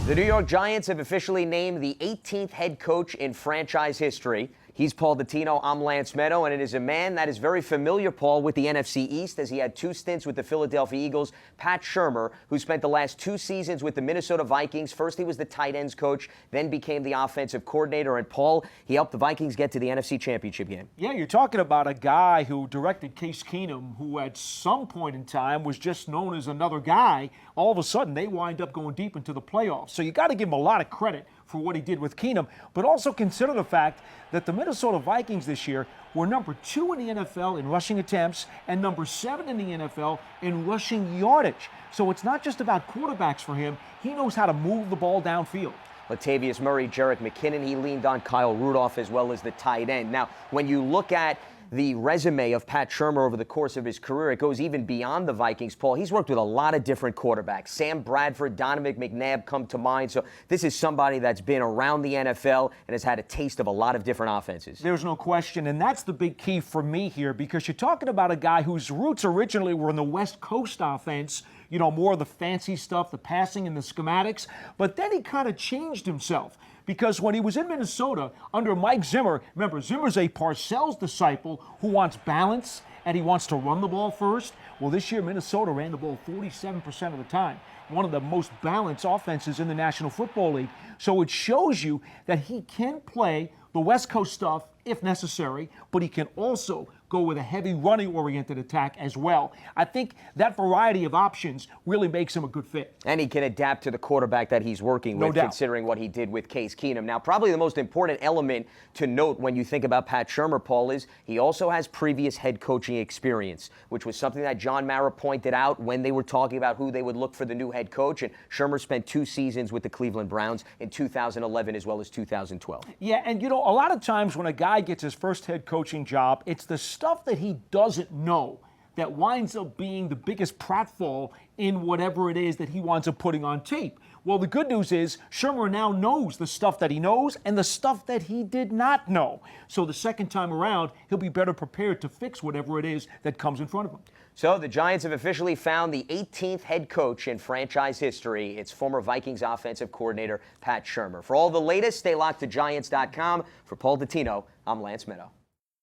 The New York Giants have officially named the 18th head coach in franchise history. He's Paul Dottino. I'm Lance Meadow, and it is a man that is very familiar, Paul, with the NFC East, as he had 2 stints with the Philadelphia Eagles. Pat Shurmur, who spent the last 2 seasons with the Minnesota Vikings. First, he was the tight ends coach, then became the offensive coordinator. And Paul, he helped the Vikings get to the NFC Championship game. Yeah, you're talking about a guy who directed Case Keenum, who at some point in time was just known as another guy. All of a sudden, they wind up going deep into the playoffs. So you got to give him a lot of credit for what he did with Keenum, but also consider the fact that the Minnesota Vikings this year were number 2 in the NFL in rushing attempts and number 7 in the NFL in rushing yardage. So it's not just about quarterbacks for him. He knows how to move the ball downfield. Latavius Murray, Jerick McKinnon, he leaned on Kyle Rudolph as well as the tight end. Now, when you look at the resume of Pat Shurmur over the course of his career, it goes even beyond the Vikings, Paul. He's worked with a lot of different quarterbacks. Sam Bradford, Donovan McNabb come to mind. So this is somebody that's been around the NFL and has had a taste of a lot of different offenses. There's no question, and that's the big key for me here, because you're talking about a guy whose roots originally were in the West Coast offense, you know, more of the fancy stuff, the passing and the schematics, but then he kind of changed himself. Because when he was in Minnesota under Mike Zimmer, remember, Zimmer's a Parcells disciple who wants balance and he wants to run the ball first. Well, this year, Minnesota ran the ball 47% of the time. One of the most balanced offenses in the National Football League. So it shows you that he can play the West Coast stuff if necessary, but he can also go with a heavy running-oriented attack as well. I think that variety of options really makes him a good fit. And he can adapt to the quarterback that he's working with, considering what he did with Case Keenum. Now, probably the most important element to note when you think about Pat Shurmur, Paul, is he also has previous head coaching experience, which was something that John Mara pointed out when they were talking about who they would look for the new head coach. And Shurmur spent 2 seasons with the Cleveland Browns in 2011 as well as 2012. Yeah, and you know, a lot of times when a guy gets his first head coaching job, it's the stuff that he doesn't know that winds up being the biggest pratfall in whatever it is that he winds up putting on tape. Well, the good news is Shurmur now knows the stuff that he knows and the stuff that he did not know. So the second time around, he'll be better prepared to fix whatever it is that comes in front of him. So the Giants have officially found the 18th head coach in franchise history. It's former Vikings offensive coordinator Pat Shurmur. For all the latest, stay locked to Giants.com. For Paul Dottino, I'm Lance Meadow.